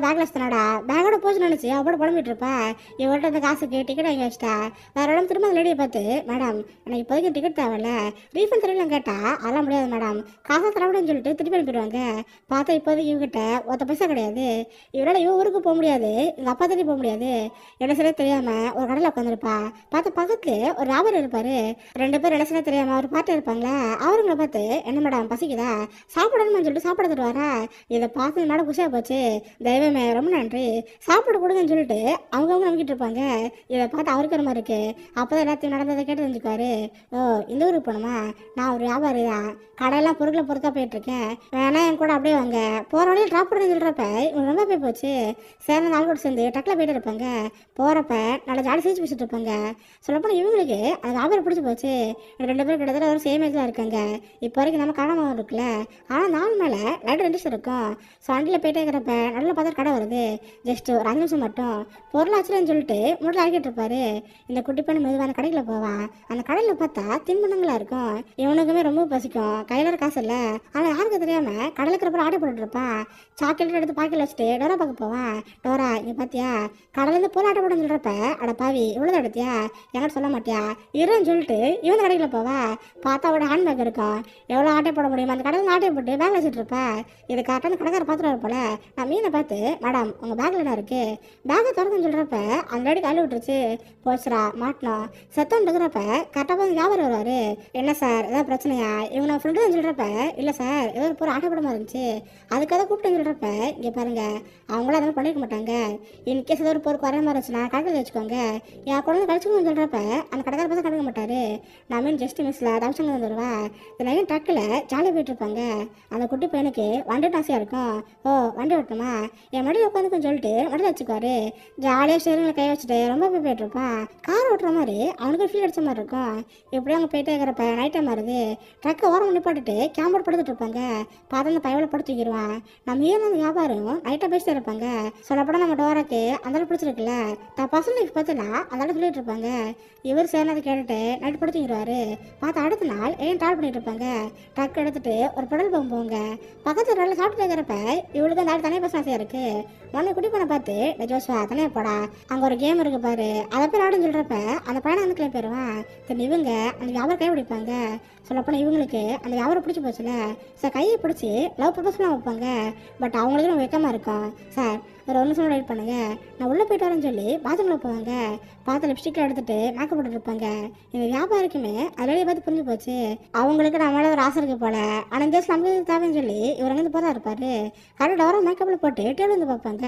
பேக்ல வச்சுனாடா, பேக்கோட போச்சு நினைச்சு அவட புலம்பிட்டு இருப்பா. இவர்கிட்ட இந்த காசுக்கு டிக்கெட் வாங்கி வச்சிட்டா. வேற இடம் திரும்ப அந்த லேடியை பார்த்து, மேடம் எனக்கு இப்போதைக்கு டிக்கெட் தேவையில்ல, ரீஃபண்ட் தரலாம் கேட்டா, அதெல்லாம் முடியாது மேடம், காசை தரவிடன்னு சொல்லிட்டு திருப்பி அனுப்பிடுவாங்க. பார்த்தா இப்போதைக்கு இவகிட்ட ஒத்த பைசா கிடையாது. இவரால் ஊருக்கு போக முடியாது, எங்கள் அப்பா தேடி போக முடியாது. என்ன சரியா தெரியாம ஒரு கடையில் உட்காந்துருப்பா. பார்த்து பக்கத்துல ஒரு வியாபாரம் இருப்பாரு. 2 பேர் என்ன சரியா தெரியாம ஒரு பாட்டு இருப்பாங்களா, அவங்கள பார்த்து என்ன மேடம் பசிக்குதா, சாப்பிடணும்னு சொல்லிட்டு சாப்பிட தருவாரா. இதை பார்த்து மேடம் குஷியாக போச்சு. தெய்வமே ரொம்ப நன்றி, சாப்பிட கொடுங்கன்னு சொல்லிட்டு அவங்க நம்பிக்கிட்டு இருப்பாங்க. இதை பார்த்து அவருக்கு ஒரு மாதிரி இருக்கு. அப்போதான் எல்லாத்தையும் நடந்ததை கேட்டு தெரிஞ்சுக்குவாரு. ஓ, இந்த ஊருக்கு போகணுமா, நான் ஒரு வியாபாரி தான், கடையெல்லாம் பொருட்களை பொறுத்தா போயிட்டு இருக்கேன், வேணா என் கூட அப்படியே வாங்க, போகிற வழியில் ட்ராப் பண்ணி சொல்கிறப்ப இவங்க ரொம்ப போய் போச்சு. சேர்ந்த நாள் கூட சேர்ந்து டக்கில் போயிட்டு இருப்பாங்க. போகிறப்ப நல்லா ஜாலி சிரிச்சு பேசிட்டு இருப்பாங்க. சொல்லப்போனால் இவங்களுக்கு அந்த வியாபாரம் பிடிச்சி போச்சு. 2 பேரும் கிட்டத்தட்ட ஒரு சேம் ஏஜில் இருக்காங்க. இப்போ வரைக்கும் நம்ம காணாமல் இருக்குல்ல, ஆனால் நாள் மேலே லைட் ரெண்டு இருக்கும். ஸோ வண்டியில் போயிட்டே இருக்கிறப்ப நல்ல பார்த்தா கடை வருது. ஜஸ்ட் ஒரு 5 நிமிஷம் மட்டும் பொருள் ஆச்சுன்னு சொல்லிட்டு மூட்டில் அடிக்கிட்டு இருப்பாரு. இந்த குட்டி பண்ணி மெதுவான கடையில் போவான். அந்த கடையில் பார்த்தா தின்பண்டங்களா இருக்கும். இவனுக்குமே ரொம்ப பசிக்கும், கையில் காசு இல்லை. ஆனால் யாருக்கு தெரியாமல் கடையில் இருக்கிறப்ப ஆட்டை போட்டுட்டு இருப்பான். சாக்லேட் எடுத்து பாக்கெட்டில் வச்சுட்டு டோரா பார்க்க போவான். டோரா இங்கே பார்த்தியா, கடையிலேருந்து பொருள் ஆட்டை போட்டுன்னு சொல்கிறப்ப, அட பாவி இவ்வளோ எடுத்தியா, என்கிட்ட சொல்ல மாட்டியா இருன்னு சொல்லிட்டு இவன் கடையில் போவா. பார்த்தா அவட ஹேண்ட்பேக் இருக்கும். எவ்வளோ ஆட்டை போட முடியுமா அந்த கடையில் ஆட்டை போட்டு பேக் வச்சுட்டு இருப்பா. இது கரெக்டாக அந்த கடைக்கார பார்த்துட்டு போல. நான் மீனை பார்த்து, மேடம் உங்கள் பேக்கில் என்ன இருக்கு, பேக்கை திறந்துன்னு சொல்கிறப்ப அந்த லேடி கையில் விட்டுருச்சு. போச்சுரா மாட்டினோம், செத்தம் இருக்கிறப்ப கரெக்டாக போய் வியாபாரம் வருவார். என்ன சார் ஏதாவது பிரச்சனையா, இவங்க நான் ஃப்ரெண்டு தான் சொல்கிறப்ப, இல்லை சார் ஏதோ ஒரு பொருள் ஆட்டை போடாமல் இருந்துச்சு, அதுக்காக கூப்பிட்டு சொல்கிறப்ப, இங்கே பாருங்க அவங்களும் அதெல்லாம் பண்ணிக்க மாட்டாங்க. இன்கேஸ் ஏதோ ஒரு பொருள் குறைய மாதிரி இருந்துச்சுன்னா கடையில் வச்சுக்கோங்க, என் குழந்தை கழிச்சுக்கணும்னு சொல்கிறப்ப அந்த கடைக்கார பார்த்து கடைக்க மாட்டார். நான் மீன் ஜஸ்ட் மிஸ்ல தவசங்க வந்துடுவா. இதெல்லாம் ட்ரக்கில் ஜாலியாக போயிட்டு இருப்பாங்க. அந்த குட்டி பையனுக்கு வண்டி ஆசையாக இருக்கும். ஓ வண்டி ஓட்டணுமா, என் மடியில் உட்காந்துக்குன்னு சொல்லிட்டு வண்டியில் வச்சுக்குவாரு. ஜாலியாக ஸ்டேரிங்கில் கை வச்சுட்டு ரொம்ப போயிட்டு இருப்பான். கார் ஓட்டுற மாதிரி அவனுக்கு ஃபீல் அடிச்ச மாதிரி இருக்கும். இப்படியே அவங்க போயிட்டே இருக்கிறப்ப நைட் டைம் வருது. ட்ரக்கை ஓரம் நிப்பாட்டிட்டு கேம்போர்ட் படுத்துட்டு இருப்பாங்க. பார்த்து அந்த பையனை படுத்துக்கிடுவான். நம்ம ஏன் அந்த வியாபாரம் நைட்டாக பேசிட்டு இருப்பாங்க. சொல்லப்பட நம்ம டோராக்கு அந்த பிடிச்சிருக்குல்ல, தான் பர்சனல் லைஃப் பார்த்தீங்கன்னா அந்த சொல்லிட்டு இருப்பாங்க. இவர் சேர்ந்ததை கேட்டுட்டு நைட்டு படுத்துக்கிடுவாரு. பார்த்து அடுத்த நாள் ஏன் ட்ராவல் பண்ணிட்டு இருப்பாங்க. ட்ரக் எடுத்துட்டு ஒரு பெட்ரோல் பம்ப் போங்க. பக்கத்து ரோட்டில் சாப்பிட்டு இருக்கிறப்ப இவளுக்கு அந்த தனியாக பஸ் ஆசையாக இருக்கு. உடனே குட்டி பண்ண பார்த்து ஜோஸ்வா தனியாக போடா, அங்கே ஒரு கேம் இருக்கு பாரு, அதை போய் ஆடுன்னு சொல்கிறப்ப அந்த பையனை வந்து கிளம்பி போயிடுவான். சரி இவங்க அந்த வியாபாரம் கை பிடிப்பாங்க. சொல்லப்போனால் இவங்களுக்கு அந்த வியாபாரம் பிடிச்சி போச்சுல, சார் கையை பிடிச்சி லவ் ப்ரப்போஸ்லாம் வைப்பாங்க. பட் அவங்களுக்கு ரொம்ப வெக்கமாக இருக்கும். சார் ஒரு 1 நிமிஷம் வெயிட் பண்ணுங்க, நான் உள்ளே போயிட்டு வரேன்னு சொல்லி பாத்ரூமில் போவாங்க. பார்த்து லிப்ஸ்டிக்கில் எடுத்துட்டு மேக்கப் போட்டுட்டு இருப்பாங்க. இந்த வியாபாரிக்குமே அதிலேயே பார்த்து புரிஞ்சு போச்சு. அவங்களுக்கு நம்மள ஒரு ஆசை இருக்கு போல. ஆனால் இந்த நமக்கு தேவைன்னு சொல்லி இவர் அங்கேருந்து போதா இருப்பாரு. கரெக்டாக வர மேக்கப்பில் போட்டு டேபிள் வந்து பார்ப்பாங்க.